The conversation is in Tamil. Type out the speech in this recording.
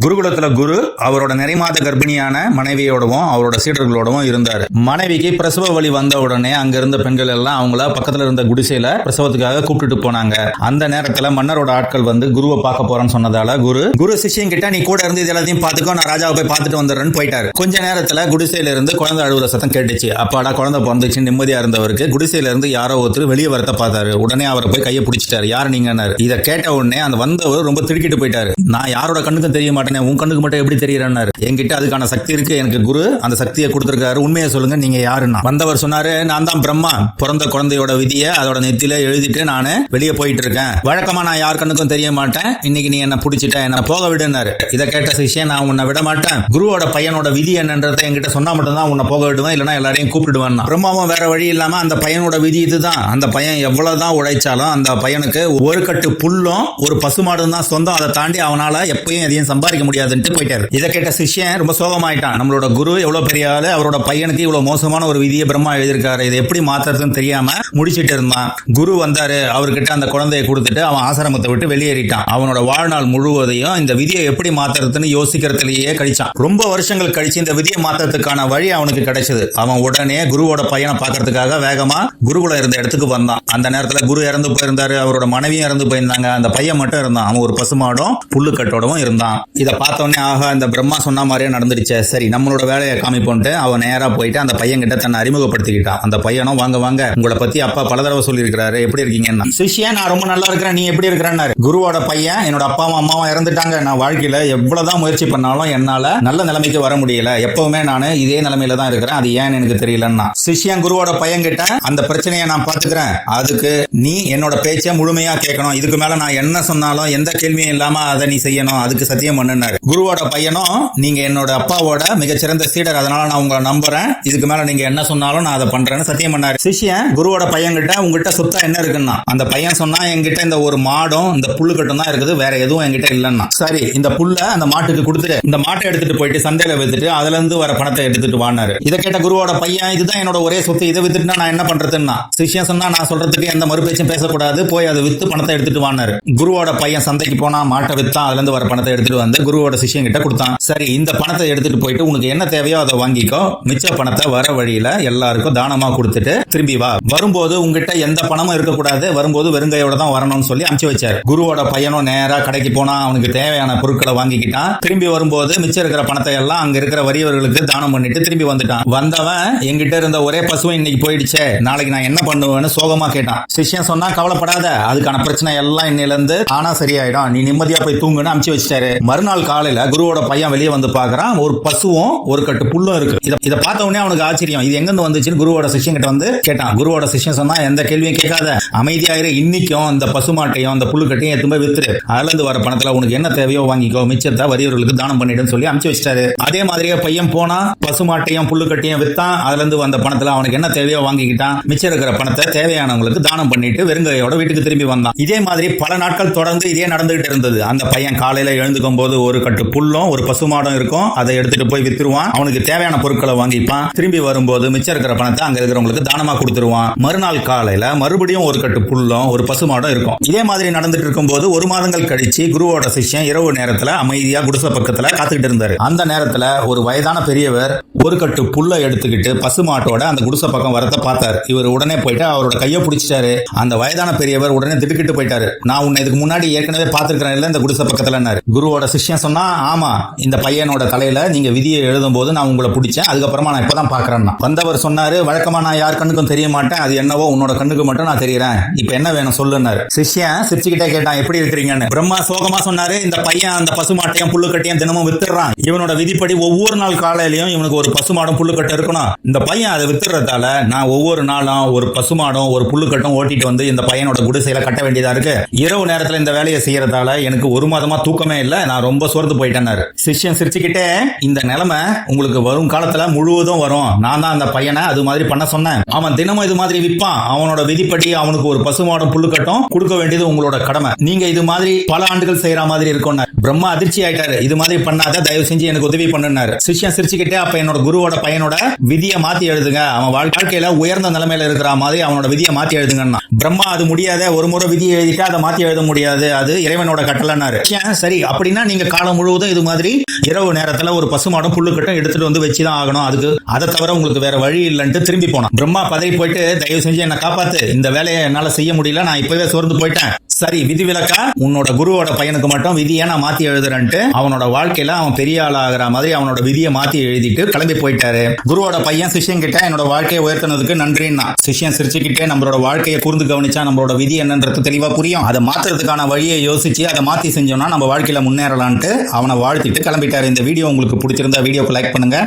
குருகுலத்துல குரு அவரோட நிறைமாத கர்ப்பிணியான மனைவியோடவும் அவரோட சீடர்களோடவும் இருந்தாரு. மனைவிக்கு பிரசவ வலி வந்த உடனே அங்க இருந்த பெண்கள் எல்லாம் அவங்கள பக்கத்துல இருந்த குடிசையில பிரசவத்துக்காக கூப்பிட்டுட்டு போனாங்க. அந்த நேரத்துல மன்னரோட ஆட்கள் வந்து குருவை பார்க்க போறேன்னு சொன்னதால குரு சிஷ்யன் கிட்ட நீ கூட இருந்து இது எல்லாத்தையும் பாத்துக்கோ, நான் ராஜாவை போய் பார்த்துட்டு வந்துடுறேன்னு போயிட்டாரு. கொஞ்ச நேரத்துல குடிசையில இருந்து குழந்தை அழுகுற சத்தம் கேட்டுச்சு. அப்பாடா குழந்தை பிறந்துச்சு நிம்மதியா இருந்தவருக்கு குடிசையில இருந்து யாரோ ஒருத்தர் வெளியே வரத்த பார்த்தாரு. உடனே அவரை போய் கையை பிடிச்சிட்டாரு. யாரு நீங்கன்னாரு. இதை கேட்ட உடனே அந்த வந்தவர் ரொம்ப திடுக்கிட்டு போயிட்டாரு. நான் யாரோட கண்ணுக்கும் தெரிய மாட்டேன், உன் கண்ணுக்கு மட்டும் எப்படி தெரியறாரு. என்கிட்ட அதுக்கான சக்தி இருக்கு, எனக்கு குரு அந்த சக்தியை கொடுத்திருக்காரு, உண்மையை சொல்லுங்க நீங்க யாருன்னா. வந்தவர் சொன்னாரு, நான் தான் பிரம்மா, பிறந்த குழந்தையோட விதியை அதோட நெத்தியில எழுதிட்டு நானு வெளியே போயிட்டு இருக்கேன். வழக்கமா நான் யார் கண்ணுக்கும் தெரிய மாட்டேன், இன்னைக்கு நீ என்ன பிடிச்சிட்ட, என்ன போக விடுனாரு. இதை கேட்ட சிஷ்யன், நான் உன்னை விட மாட்டேன், குருவோட பையனோட விதி என்னன்றதை என்கிட்ட சொன்னா மட்டும் தான் உன்னை போக விடுவேன், இல்லைன்னா எல்லாரையும் கூப்பிடுவேன். பிரம்மாவும் வேற வழி இல்லாம அந்த பையனோட விதி இதுதான், அந்த பையன் எவ்வளவுதான் உழைச்சாலும் அந்த பையனுக்கு ஒரு கட்டு புல்லும் ஒரு பசுமாடும் தான் சொந்தம், அதை தாண்டி அவனால எப்பயும் எதையும் சம்பாதிக்க முடியாதுன்னு போயிட்டாரு. இதை கேட்ட சிஷ்யன் ரொம்ப சோகமாயிட்டான். நம்மளோட குரு எவ்வளவு பெரிய ஆளு, அவரோட பையனுக்கு இவ்வளவு மோசமான ஒரு விதியை பிரம்மா எழுதியிருக்காரு, இதை எப்படி மாத்துறதுன்னு தெரியாம முடிச்சிட்டு இருந்தான். குரு வந்தாரு, அவர்கிட்ட அந்த குழந்தையை கொடுத்துட்டு அவன் ஆசிரமத்தை விட்டு வெளியேறிட்டான். அவனோட வாழ்நாள் முழுவதையும் இந்த விதியை எப்படி மாத்துறதுன்னு யோசிக்கிறதுலயே கழிச்சான். ரொம்ப வருஷங்கள் கழிச்சு இந்த விதியை மாத்துறதுக்கான வழி அவனுக்கு கிடைச்சது. அவன் உடனே குருவோட பையனை பார்க்கறதுக்காக வேகமா குருகுலம் இருந்த இடத்துக்கு வந்தான். அந்த நேரத்துல குரு இறந்து போயிருந்தாரு, அவரோட மனைவியும் இறந்து போயிருந்தாங்க. அந்த பையன் மட்டும் இருந்தான். அவன் ஒரு பசுமாடும் புல்லுக்கட்டோடவும் இருந்தான். இதை பார்த்தோன்னே ஆகா இந்த பிரம்மா சொன்ன மாதிரியே நடந்துருச்சு, சரி நம்மளோட வேலையை காமிப்போன்ட்டு அவன் நேரா போயிட்டு அந்த பையன் கிட்ட தன்னை அறிமுகப்படுத்திக்கிட்டான். அந்த பையனும் வாங்க வாங்க உங்களை பத்தி அப்பா பல தடவை சொல்லி இருக்கிறாரு, எப்படி இருக்கீங்கன்னா. சிஷ்யன், நான் ரொம்ப நல்லா இருக்கிறேன், நீ எப்படி இருக்கிறேன்னு. குருவோட பையன், என்னோட அப்பாவும் அம்மாவும் இறந்துட்டாங்க, நான் வாழ்க்கையில எவ்வளவுதான் முயற்சி பண்ணாலும் என்னால நல்ல நிலைமைக்கு வர முடியல, எப்பவுமே நான் இதே நிலைமையில தான் இருக்கிறேன், அது ஏன்னு எனக்கு தெரியலன்னா. சிஷ்யன் குருவோட பையன் கிட்ட, அந்த பிரச்சனையை நான் பாத்துக்கிறேன், அதுக்கு நீ என்னோட பேச்சை முழுமையா கேட்கணும், இதுக்கு மேல நான் என்ன சொன்னாலும் எந்த கேள்வியும் இல்லாம அதை நீ செய்யணும், அதுக்கு சத்தியம் பண்ணுனாரு. குருவோட பையனும், நீங்க என்னோட அப்பாவோட மிகச்சிறந்த சீடர், அதனால நான் உங்களை நம்புறேன், இதுக்கு மேல நீங்க என்ன சொன்னாலும் நான் அதை பண்றேன்னு சத்தியம் பண்ணாரு. சிஷ்யன் குருவோட பையன் கிட்ட, உங்ககிட்ட சொத்தா என்ன இருக்குன்னா. அந்த பையன் சொன்னா, என்கிட்ட இந்த ஒரு மாடும் இந்த புல்லுக்கட்டும் தான் இருக்குது, வேற எதுவும் என்கிட்ட இல்லைன்னா. சரி, இந்த புல்ல அந்த மாட்டுக்கு கொடுத்துட்டு இந்த மாட்டை எடுத்துட்டு போயிட்டு சந்தையில வித்துட்டு அதுல இருந்து வர பணத்தை எடுத்துட்டு வானாரு. இதை கேட்ட குருவோட பையன், இதுதான் என்னோட ஒரே சொத்து, இதை வித்துட்டு நான் என்ன பண்றதுன்னா. சிஷ்யன் சொன்னா, நான் சொல்றதுக்கு எந்த மறுபேச்சும் பேசக்கூடாது, போய் அதை வித்து பணத்தை எடுத்துட்டு வானாரு. குருவோட பையன் சந்தைக்கு போனா மாட்டை வித்தான், அதுல இருந்து வர பணத்தை எடுத்துட்டு வந்து குருவோட சிஷ்யன் கிட்ட கொடுத்தான். சரி, இந்த பணத்தை எடுத்துட்டு போயிட்டு உனக்கு என்ன தேவையோ அதை வாங்கிக்கோ, மிச்ச பணத்தை வர வழியில எல்லாருக்கும் தானமா கொடுத்துட்டு திரும்பி வா, வரும்போது உங்ககிட்ட எந்த பணமும் இருக்கக்கூடாது, வரும்போது வெறுங்கையோட தான் வரணும்னு சொல்லி அனுப்பிச்சு வச்சாரு. குருவோட பையனும் நேரா கடைக்கு போனா அவனுக்கு தேவையான பொருட்களை வாங்கிக்கிட்டான். திரும்பி வரும்போது மிச்சம் இருக்கிற பணத்தை எல்லாம் அங்க இருக்கிற வறியவர்களுக்கு தானம் பண்ணிட்டு திரும்பி வந்துட்டான். வந்தவன், என்கிட்ட இருந்த ஒரே பசுவும் இன்னைக்கு போயிடுச்சே, நாளைக்கு நான் என்ன பண்ணுவேன்னு சோகமா கேட்டான். சிஷ்யன் சொன்னா, கவலைப்படாத, அதுக்கான பிரச்சனை எல்லாம் இன்னையில இருந்து ஆனா சரியாயிடும், நீ நிம்மதியா போய் தூங்குன்னு அனுப்பிச்சு வச்சிட்டாரு. மறுநாள் காலையில குருவோட பையன் வெளியே வந்து பாக்குறான், ஒரு பசுவும் ஒரு கட்டு புல்லும் இருக்கு. இதை பார்த்த உடனே அவனுக்கு ஆச்சரியம், இது எங்க இருந்து வந்துச்சுன்னு குருவோட சிஷ்யன் கிட்ட வந்து கேட்டான். குருவோட சிஷ்யன் சொன்னா, எந்த கேள்வியும் கேட்காத, அமைதியாயிரு, இன்னைக்கும் இந்த பசுமாட்டையும் அந்த புல்லுக்கட்டையும் எடுத்து போய் வித்துரு, அதுல இருந்து வர பணத்துல உனக்கு என்ன தேவையோ வாங்கிக்கோ, மிச்சத்தை வறியவர்களுக்கு தானம் பண்ணிடுன்னு சொல்லி அனுப்பிச்சு வச்சிட்டாரு. அதே மாதிரியே பையன் போனா பசுமாட்டையும் புல்லுக்கட்டையும் வித்தான், அதுல இருந்து வந்த பணத்துல அவனுக்கு என்ன தேவையோ வாங்கிக்கிட்டான், மிச்சம் இருக்கிற பணத்தை தேவையானவங்களுக்கு தானம் பண்ணிட்டு வெறுங்கையோட வீட்டுக்கு திரும்பி வந்தான். இதே மாதிரி பல நாட்கள் தொடர்ந்து இதே நடந்துகிட்டு இருந்தது. அந்த பையன் காலையில எழுந்துக்கும் போது ஒரு கட்டு புல்லும் ஒரு பசுமாடும் இருக்கும், அதை எடுத்துட்டு போய் வித்துருவான், அவனுக்கு தேவையான பொருட்களை வாங்கிப்பான், திரும்பி வரும்போது மிச்சம் இருக்கிற பணத்தை அங்க இருக்கிறவங்களுக்கு தானமா கொடுத்துருவான். மறுநாள் காலையில மறுபடியும் ஒரு கட்டு புல்லும் ஒரு பசுமாடும் இருக்கும். இதே மாதிரி நடந்துட்டு இருக்கும் போது ஒரு மாதங்கள் கழிச்சு குருவோட சிஷ்யன் இரவு நேரத்துல அமைதியா குடிசை பக்கத்துல காத்துக்கிட்டு இருந்தாரு. அந்த நேரத்துல ஒரு வயதான பெரியவர் ஒரு கட்டு புல்லை எடுத்துக்கிட்டு பசுமாட்டோட அந்த குடிசை பக்கம் வரத பார்த்தாரு. இவர் உடனே போயிட்டு அவரோட கையை பிடிச்சிட்டாரு. அந்த வயதான பெரியவர் உடனே திடுக்கிட்டு போயிட்டாரு. நான் உன்னை இதுக்கு முன்னாடி ஏற்கனவே பார்த்திருக்கிறேன் இல்ல இந்த குடிசை பக்கத்துல. குருவோட சிஷ்யன் சொன்னா, ஆமா, இந்த பையனோட தலையில நீங்க விதியை எழுதும் போது நான் உங்களை பிடிச்சேன், அதுக்கப்புறமா நான் இப்பதான் பாக்குறேன். வந்தவர் சொன்னாரு, வழக்கமா நான் யார் கண்ணுக்கும் தெரிய மாட்டேன், அது என்னவோ உன்னோட கண்ணுக்கு மட்டும் நான் தெரியறேன், இப்ப என்ன வேணும் சொல்லுன்னாரு. சிஷ்யன் சிரிச்சுக்கிட்டே கேட்டான், எப்படி இருக்கிறீங்கன்னு. பிரம்மா சோகமா சொன்னாரு, இந்த பையன் அந்த பசுமாட்டையும் புல்லுக்கட்டையும் தினமும் வித்துறான், இவனோட விதிப்படி ஒவ்வொரு நாள் காலையிலயும் இவனுக்கு ஒரு பசுமாடும் புல்லுக்கட்டை இருக்கணும், இந்த பையன் அதை வித்துறதால நான் ஒவ்வொரு நாளும் ஒரு பசுமாடும் ஒரு புல்லுக்கட்டும் ஓட்டிட்டு வந்து இந்த பையனோட குடிசையில கட்ட வேண்டியதா இருக்கு, இரவு நேரத்துல இந்த வேலையை செய்யறதால எனக்கு ஒரு மாதமா தூக்கமே இல்ல, நான் ரொம்ப சோர்ந்து போயிட்டேன்னாரு. சிஷ்யன் சிரிச்சுக்கிட்டே, இந்த நிலைமை உங்களுக்கு வரும் காலத்துல முழுவதும் வரும், நான் தான் அந்த பையனை அது மாதிரி பண்ண சொன்னேன், அவன் தினமும் இது மாதிரி விற்பான், அவனோட விதிப்படி அவனுக்கு ஒரு பசுமாடும் புல்லுக்கட்டும் கொடுக்க வேண்டியது உங்களோட கடமை, நீங்க இது மாதிரி பல ஆண்டுகள் செய்யற மாதிரி இருக்கும். பிரம்மா அதிர்ச்சி ஆயிட்டாரு, இது மாதிரி பண்ணாத, தயவு செஞ்சு எனக்கு உதவி பண்ணுனாரு. சிஷ்யன் சிரிச்சுக்கிட்டே, அப்ப என்னோட குருவோட பையனோட விதியை மாத்தி எழுதுங்க, அவன் வாழ்க்கையில உயர்ந்த நிலைமையில இருக்கிற மாதிரி அவனோட விதியை மாத்தி எழுதுங்கன்னா. பிரம்மா, அது முடியாத, ஒரு முறை விதியை எழுதிட்டு அதை மாத்தி எழுத முடியாது, அது இறைவனோட கட்டளைனாரு. சரி, அப்படின்னா நீங்க காலம் முழுவதும் இது மாதிரி இரவு நேரத்துல ஒரு பசுமாடும் புல்லுக்கட்டும் எடுத்துட்டு வந்து வச்சுதான் ஆகணும், அதுக்கு அதை தவிர உங்களுக்கு வேற வழி இல்லைன்ட்டு திரும்பி போனான். பிரம்மா பதவி போயிட்டு, தயவு செஞ்சு என்ன காப்பாத்து, இந்த வேலையை என்னால செய்ய முடியல, நான் இப்பவே சோர்ந்து போயிட்டேன். சரி, விதிவிலக்கா உன்னோட குருவோட பையனுக்கு மட்டும் விதியை நான் மாத்தி எழுதுறேன்ட்டு அவனோட வாழ்க்கையில அவன் பெரிய ஆள் ஆகிற மாதிரி அவனோட விதியை மாத்தி எழுதிட்டு கிளம்பி போயிட்டாரு. குருவோட பையன் சிஷ்யன் கிட்ட என்னோட வாழ்க்கையை உயர்த்தினதுக்கு நன்றின்னா. சிஷ்யன் சிரிச்சுக்கிட்டே நம்மளோட வாழ்க்கையை கூர்ந்து கவனிச்சா நம்மளோட விதி என்னன்றது தெளிவா புரியும், அதை மாத்துறதுக்கான வழியை யோசிச்சு அதை மாத்தி செஞ்சோம்னா நம்ம வாழ்க்கையில முன்னேறலான்ட்டு அவனை வாழ்த்திட்டு கிளம்பிட்டாரு. இந்த வீடியோ உங்களுக்கு பிடிச்சிருந்தா வீடியோக்கு லைக் பண்ணுங்க.